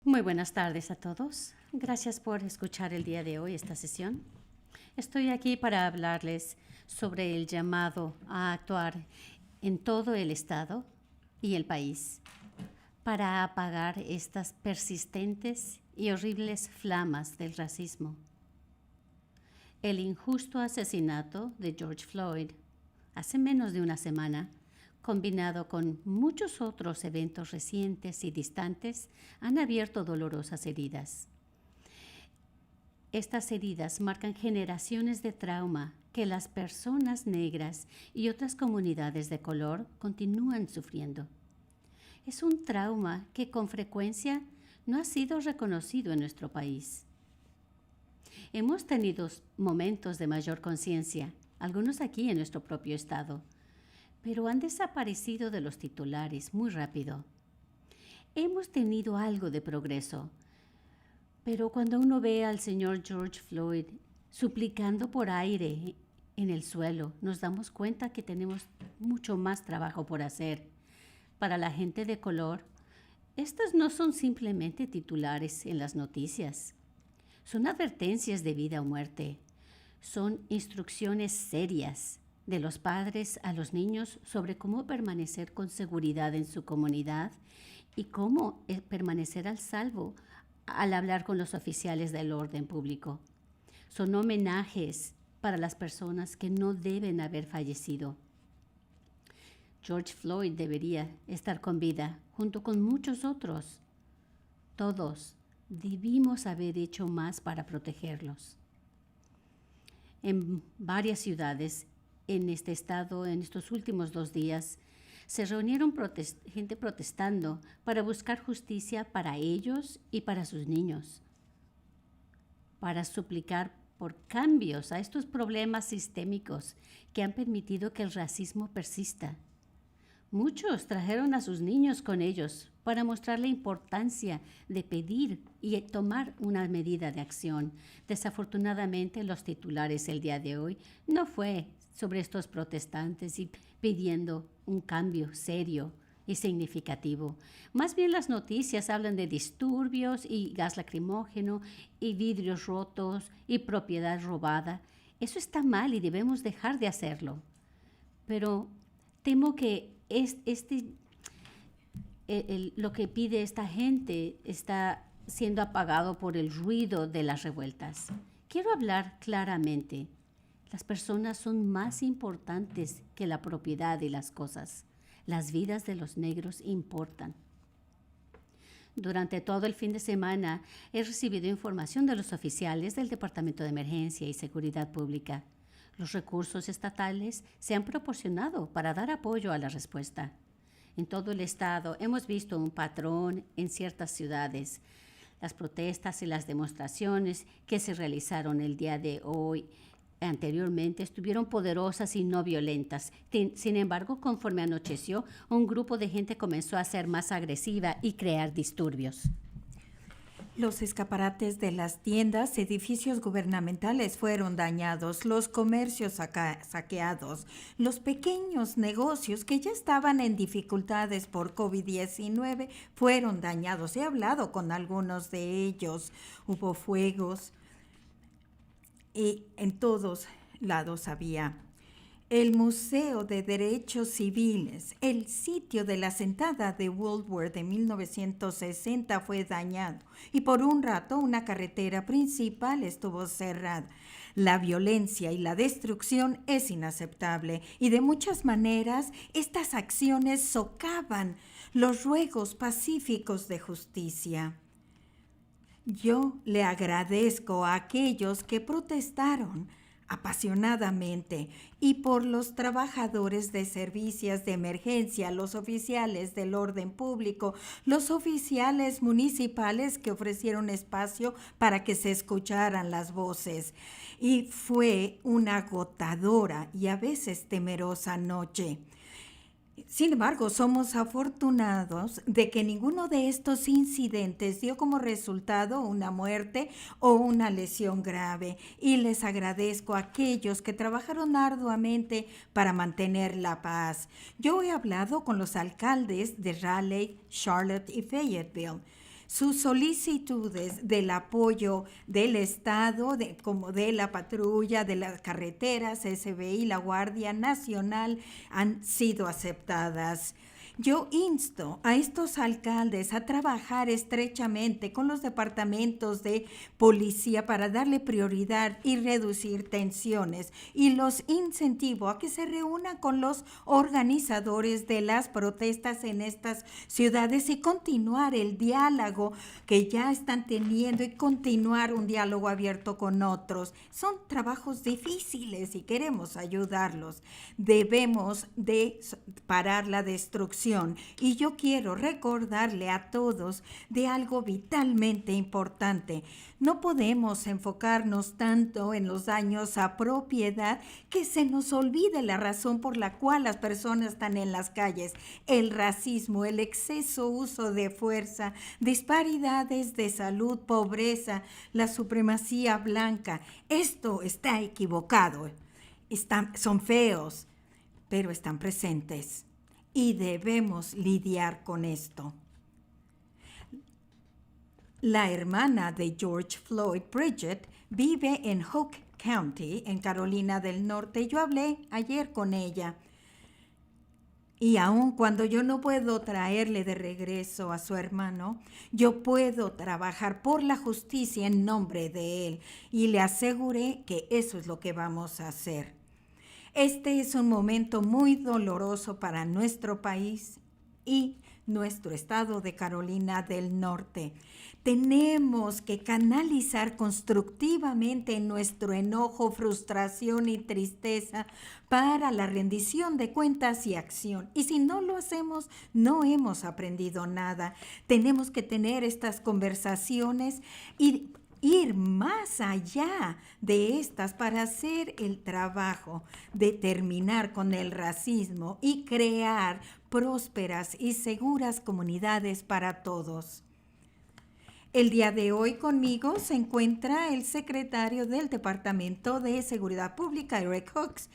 Muy buenas tardes a todos. Gracias por escuchar el día de hoy esta sesión. Estoy aquí para hablarles sobre el llamado a actuar en todo el Estado y el país para apagar estas persistentes y horribles flamas del racismo. El injusto asesinato de George Floyd hace menos de una semana, combinado con muchos otros eventos recientes y distantes, han abierto dolorosas heridas. Estas heridas marcan generaciones de trauma que las personas negras y otras comunidades de color continúan sufriendo. Es un trauma que con frecuencia no ha sido reconocido en nuestro país. Hemos tenido momentos de mayor conciencia, algunos aquí en nuestro propio estado, pero han desaparecido de los titulares muy rápido. Hemos tenido algo de progreso, pero cuando uno ve al señor George Floyd suplicando por aire en el suelo, nos damos cuenta que tenemos mucho más trabajo por hacer. Para la gente de color, estos no son simplemente titulares en las noticias. Son advertencias de vida o muerte. Son instrucciones serias de los padres a los niños sobre cómo permanecer con seguridad en su comunidad y cómo permanecer al salvo al hablar con los oficiales del orden público. Son homenajes para las personas que no deben haber fallecido. George Floyd debería estar con vida, junto con muchos otros. Todos debimos haber hecho más para protegerlos. En varias ciudades en este estado, en estos últimos 2 días, se reunieron gente protestando para buscar justicia para ellos y para sus niños, para suplicar por cambios a estos problemas sistémicos que han permitido que el racismo persista. Muchos trajeron a sus niños con ellos para mostrar la importancia de pedir y tomar una medida de acción. Desafortunadamente, los titulares el día de hoy no fue sobre estos protestantes y pidiendo un cambio serio y significativo. Más bien las noticias hablan de disturbios y gas lacrimógeno y vidrios rotos y propiedad robada. Eso está mal y debemos dejar de hacerlo. Pero temo que lo que pide esta gente está siendo apagado por el ruido de las revueltas. Quiero hablar claramente. Las personas son más importantes que la propiedad y las cosas. Las vidas de los negros importan. Durante todo el fin de semana he recibido información de los oficiales del Departamento de Emergencia y Seguridad Pública. Los recursos estatales se han proporcionado para dar apoyo a la respuesta. En todo el estado hemos visto un patrón en ciertas ciudades. Las protestas y las demostraciones que se realizaron el día de hoy anteriormente estuvieron poderosas y no violentas. Sin embargo, conforme anocheció, un grupo de gente comenzó a ser más agresiva y crear disturbios. Los escaparates de las tiendas, edificios gubernamentales fueron dañados, los comercios saqueados, los pequeños negocios que ya estaban en dificultades por COVID-19 fueron dañados. He hablado con algunos de ellos. Hubo fuegos y en todos lados había. El Museo de Derechos Civiles, el sitio de la sentada de Woolworth de 1960 fue dañado y por un rato una carretera principal estuvo cerrada. La violencia y la destrucción es inaceptable y de muchas maneras estas acciones socavan los ruegos pacíficos de justicia. Yo le agradezco a aquellos que protestaron apasionadamente y por los trabajadores de servicios de emergencia, los oficiales del orden público, los oficiales municipales que ofrecieron espacio para que se escucharan las voces. Y fue una agotadora y a veces temerosa noche. Sin embargo, somos afortunados de que ninguno de estos incidentes dio como resultado una muerte o una lesión grave, y les agradezco a aquellos que trabajaron arduamente para mantener la paz. Yo he hablado con los alcaldes de Raleigh, Charlotte y Fayetteville. sus solicitudes del apoyo del Estado, como de la patrulla, de las carreteras, SBI, la Guardia Nacional, han sido aceptadas. Yo insto a estos alcaldes a trabajar estrechamente con los departamentos de policía para darle prioridad y reducir tensiones, y los incentivo a que se reúnan con los organizadores de las protestas en estas ciudades y continuar el diálogo que ya están teniendo y continuar un diálogo abierto con otros. Son trabajos difíciles y queremos ayudarlos. Debemos de parar la destrucción. Y yo quiero recordarle a todos de algo vitalmente importante. No podemos enfocarnos tanto en los daños a propiedad que se nos olvide la razón por la cual las personas están en las calles. El racismo, el exceso uso de fuerza, disparidades de salud, pobreza, la supremacía blanca. Esto está equivocado. Son feos, pero están presentes. Y debemos lidiar con esto. La hermana de George Floyd, Bridget, vive en Hoke County, en Carolina del Norte. Yo hablé ayer con ella. Y aun cuando yo no puedo traerle de regreso a su hermano, yo puedo trabajar por la justicia en nombre de él. Y le aseguré que eso es lo que vamos a hacer. Este es un momento muy doloroso para nuestro país y nuestro estado de Carolina del Norte. Tenemos que canalizar constructivamente nuestro enojo, frustración y tristeza para la rendición de cuentas y acción. Y si no lo hacemos, no hemos aprendido nada. Tenemos que tener estas conversaciones y ir más allá de estas para hacer el trabajo de terminar con el racismo y crear prósperas y seguras comunidades para todos. El día de hoy conmigo se encuentra el secretario del Departamento de Seguridad Pública, Eric Hooks.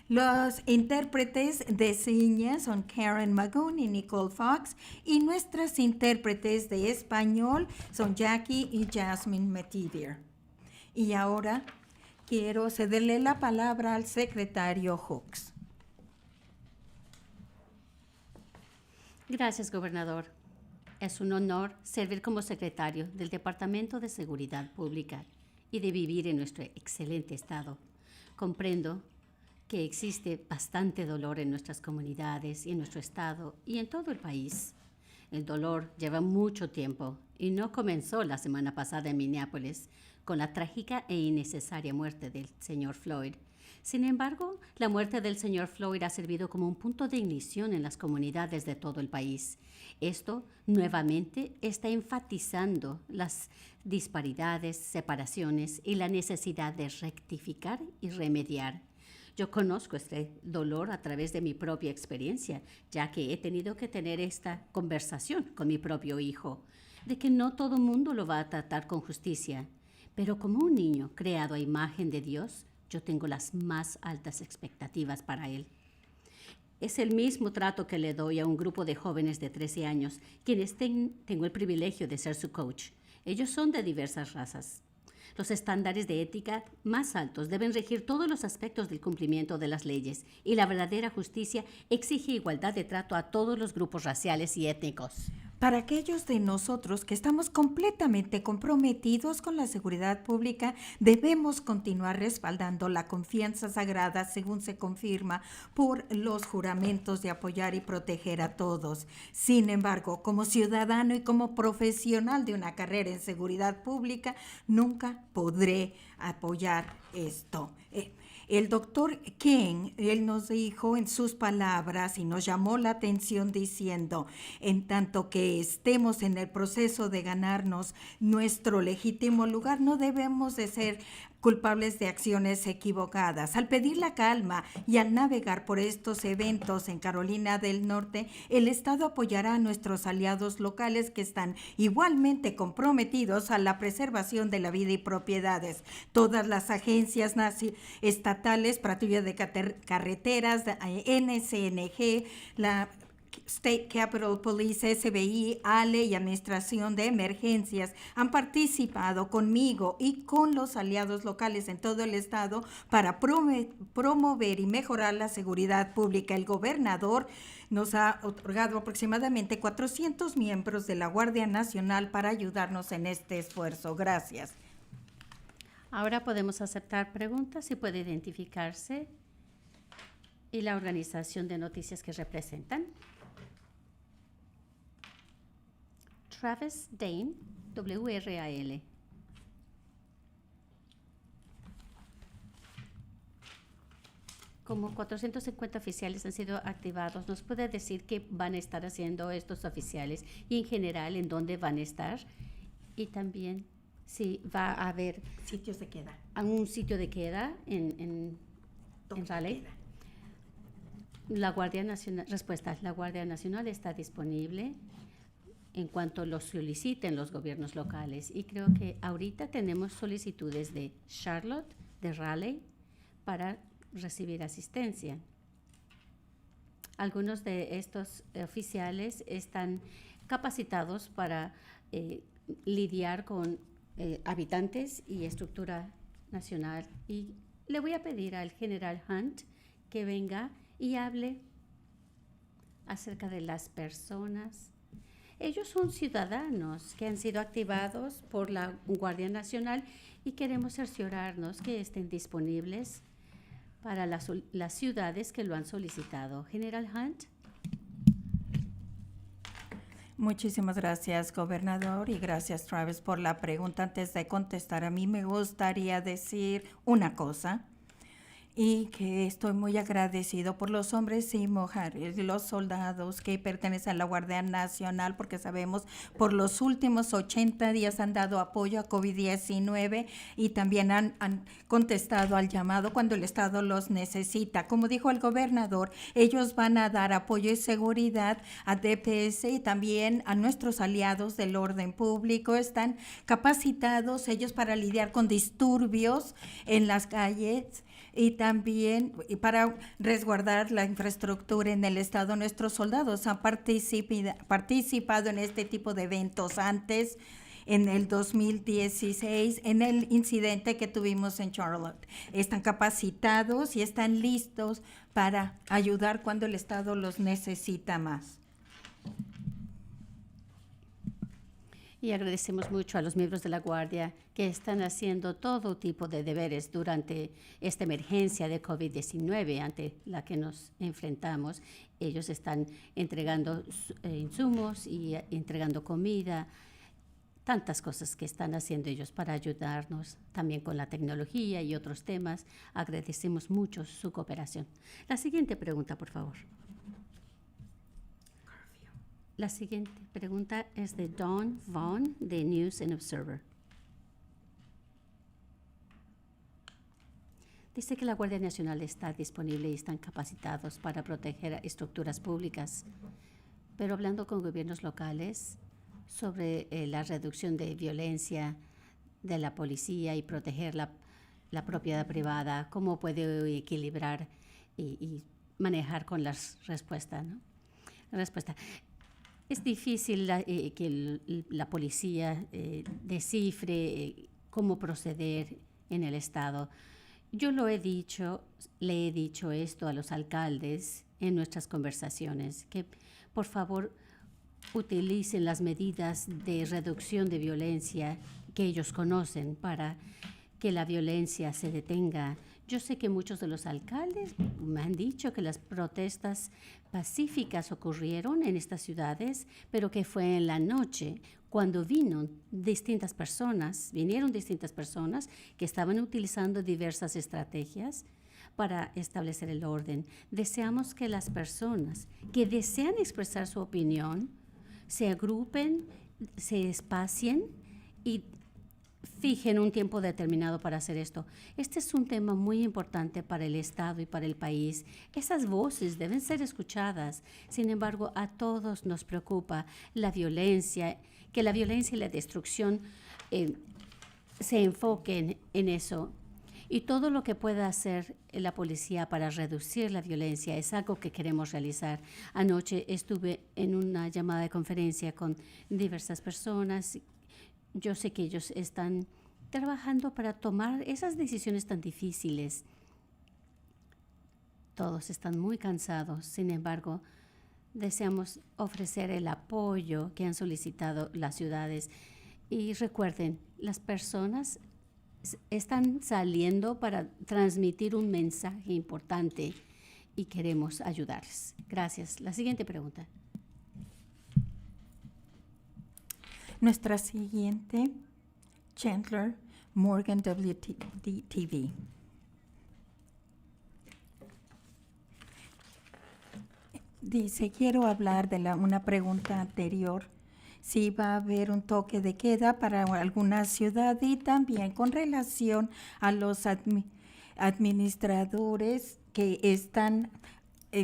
Los intérpretes de señas son Karen Magoon y Nicole Fox, y nuestras intérpretes de español son Jackie y Jasmine Metivier. Y ahora quiero cederle la palabra al secretario Hooks. Gracias, gobernador. Es un honor servir como secretario del Departamento de Seguridad Pública y de vivir en nuestro excelente estado. Comprendo que existe bastante dolor en nuestras comunidades y en nuestro estado y en todo el país. El dolor lleva mucho tiempo y no comenzó la semana pasada en Minneapolis con la trágica e innecesaria muerte del señor Floyd. Sin embargo, la muerte del señor Floyd ha servido como un punto de ignición en las comunidades de todo el país. Esto nuevamente está enfatizando las disparidades, separaciones y la necesidad de rectificar y remediar. Yo conozco este dolor a través de mi propia experiencia, ya que he tenido que tener esta conversación con mi propio hijo, de que no todo el mundo lo va a tratar con justicia. Pero como un niño creado a imagen de Dios, yo tengo las más altas expectativas para él. Es el mismo trato que le doy a un grupo de jóvenes de 13 años, quienes tengo el privilegio de ser su coach. Ellos son de diversas razas. Los estándares de ética más altos deben regir todos los aspectos del cumplimiento de las leyes, y la verdadera justicia exige igualdad de trato a todos los grupos raciales y étnicos. Para aquellos de nosotros que estamos completamente comprometidos con la seguridad pública, debemos continuar respaldando la confianza sagrada según se confirma por los juramentos de apoyar y proteger a todos. Sin embargo, como ciudadano y como profesional de una carrera en seguridad pública, nunca podré apoyar esto. El doctor King, él nos dijo en sus palabras y nos llamó la atención diciendo, en tanto que estemos en el proceso de ganarnos nuestro legítimo lugar, no debemos de ser culpables de acciones equivocadas. Al pedir la calma y al navegar por estos eventos en Carolina del Norte, el Estado apoyará a nuestros aliados locales que están igualmente comprometidos a la preservación de la vida y propiedades. Todas las agencias estatales, patrulla de carreteras, NCNG, la State Capitol Police, SBI, ALE y Administración de Emergencias han participado conmigo y con los aliados locales en todo el estado para promover y mejorar la seguridad pública. El gobernador nos ha otorgado aproximadamente 400 miembros de la Guardia Nacional para ayudarnos en este esfuerzo. Gracias. Ahora podemos aceptar preguntas y puede identificarse y la organización de noticias que representan. Travis Dane, WRAL. Como 450 oficiales han sido activados, ¿nos puede decir qué van a estar haciendo estos oficiales y en general en dónde van a estar? Y también si va a haber Sitios de queda. un sitio de queda en Raleigh. La Guardia Nacional, respuesta, la Guardia Nacional está disponible en cuanto lo soliciten los gobiernos locales. Y creo que ahorita tenemos solicitudes de Charlotte, de Raleigh, para recibir asistencia. Algunos de estos oficiales están capacitados para lidiar con habitantes y estructura nacional. Y le voy a pedir al general Hunt que venga y hable acerca de las personas. Ellos son ciudadanos que han sido activados por la Guardia Nacional y queremos cerciorarnos que estén disponibles para las ciudades que lo han solicitado. General Hunt. Muchísimas gracias, gobernador, y gracias, Travis, por la pregunta. Antes de contestar, a mí me gustaría decir una cosa. Y que estoy muy agradecido por los hombres y mujeres, los soldados que pertenecen a la Guardia Nacional, porque sabemos por los últimos 80 días han dado apoyo a COVID-19 y también han contestado al llamado cuando el Estado los necesita. Como dijo el gobernador, ellos van a dar apoyo y seguridad a DPS y también a nuestros aliados del orden público. Están capacitados ellos para lidiar con disturbios en las calles y también para resguardar la infraestructura en el estado. Nuestros soldados han participado en este tipo de eventos antes, en el 2016, en el incidente que tuvimos en Charlotte. Están capacitados y están listos para ayudar cuando el estado los necesita más. Y agradecemos mucho a los miembros de la Guardia que están haciendo todo tipo de deberes durante esta emergencia de COVID-19 ante la que nos enfrentamos. Ellos están entregando insumos y entregando comida, tantas cosas que están haciendo ellos para ayudarnos, también con la tecnología y otros temas. Agradecemos mucho su cooperación. La siguiente pregunta, por favor. La siguiente pregunta es de Dawn Vaughn, de News and Observer. Dice que la Guardia Nacional está disponible y están capacitados para proteger estructuras públicas, pero hablando con gobiernos locales sobre la reducción de violencia de la policía y proteger la propiedad privada, ¿cómo puede equilibrar y manejar con las respuestas, ¿no? La respuesta. Es difícil que la policía descifre cómo proceder en el estado. Yo le he dicho esto a los alcaldes en nuestras conversaciones, que por favor utilicen las medidas de reducción de violencia que ellos conocen para que la violencia se detenga. Yo sé que muchos de los alcaldes me han dicho que las protestas pacíficas ocurrieron en estas ciudades, pero que fue en la noche cuando vinieron distintas personas que estaban utilizando diversas estrategias para establecer el orden. Deseamos que las personas que desean expresar su opinión se agrupen, se espacien y fijen un tiempo determinado para hacer esto. Este es un tema muy importante para el Estado y para el país. Esas voces deben ser escuchadas. Sin embargo, a todos nos preocupa la violencia, que la violencia y la destrucción se enfoquen en eso. Y todo lo que pueda hacer la policía para reducir la violencia es algo que queremos realizar. Anoche estuve en una llamada de conferencia con diversas personas. Yo sé que ellos están trabajando para tomar esas decisiones tan difíciles. Todos están muy cansados. Sin embargo, deseamos ofrecer el apoyo que han solicitado las ciudades. Y recuerden, las personas están saliendo para transmitir un mensaje importante y queremos ayudarles. Gracias. La siguiente pregunta. Nuestra siguiente, Chandler, Morgan WTV. Dice, quiero hablar de una pregunta anterior, si va a haber un toque de queda para alguna ciudad y también con relación a los administradores que están,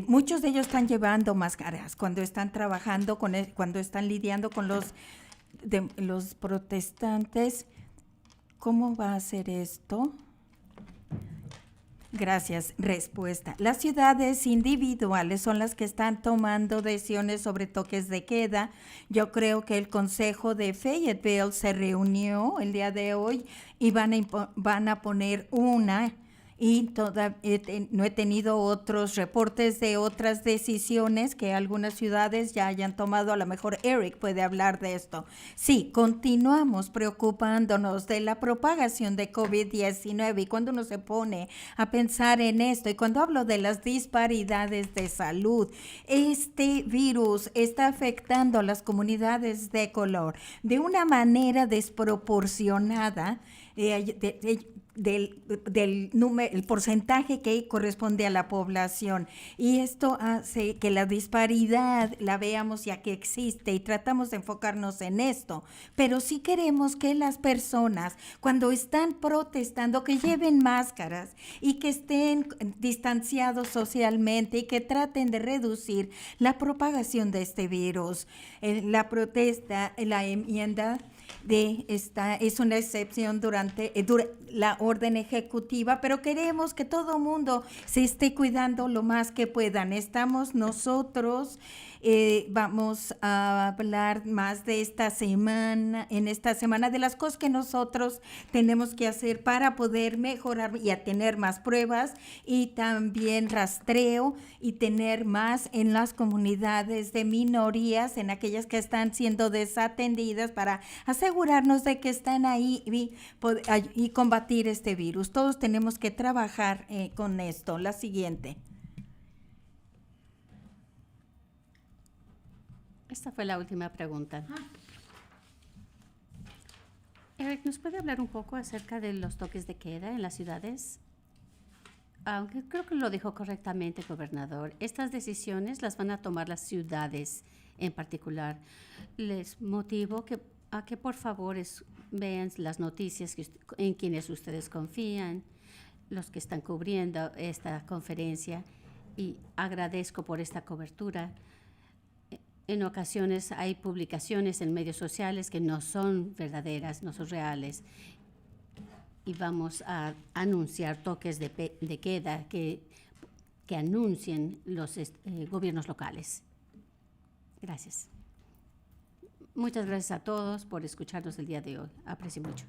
muchos de ellos están llevando máscaras cuando están trabajando, cuando están lidiando con los protestantes. ¿Cómo va a ser esto? Gracias. Respuesta. Las ciudades individuales son las que están tomando decisiones sobre toques de queda. Yo creo que el Consejo de Fayetteville se reunió el día de hoy y van a poner una. Y no he tenido otros reportes de otras decisiones que algunas ciudades ya hayan tomado. A lo mejor Eric puede hablar de esto. Sí, continuamos preocupándonos de la propagación de COVID-19 y cuando uno se pone a pensar en esto y cuando hablo de las disparidades de salud, este virus está afectando a las comunidades de color de una manera desproporcionada. El porcentaje que corresponde a la población, y esto hace que la disparidad la veamos ya que existe y tratamos de enfocarnos en esto, pero sí queremos que las personas cuando están protestando que lleven máscaras y que estén distanciados socialmente y que traten de reducir la propagación de este virus. La protesta, la enmienda de esta es una excepción durante la orden ejecutiva, pero queremos que todo mundo se esté cuidando lo más que puedan. Estamos nosotros, vamos a hablar más de esta semana, de las cosas que nosotros tenemos que hacer para poder mejorar y a tener más pruebas y también rastreo y tener más en las comunidades de minorías, en aquellas que están siendo desatendidas, para asegurarnos de que están ahí y combatir este virus. Todos tenemos que trabajar con esto. La siguiente. Esta fue la última pregunta. Eric, ¿nos puede hablar un poco acerca de los toques de queda en las ciudades? Aunque creo que lo dijo correctamente, gobernador, estas decisiones las van a tomar las ciudades en particular. Les motivo a que por favor vean las noticias en quienes ustedes confían, los que están cubriendo esta conferencia, y agradezco por esta cobertura. En ocasiones hay publicaciones en medios sociales que no son verdaderas, no son reales, y vamos a anunciar toques de queda que anuncien los gobiernos locales. Gracias. Muchas gracias a todos por escucharnos el día de hoy. Aprecio mucho.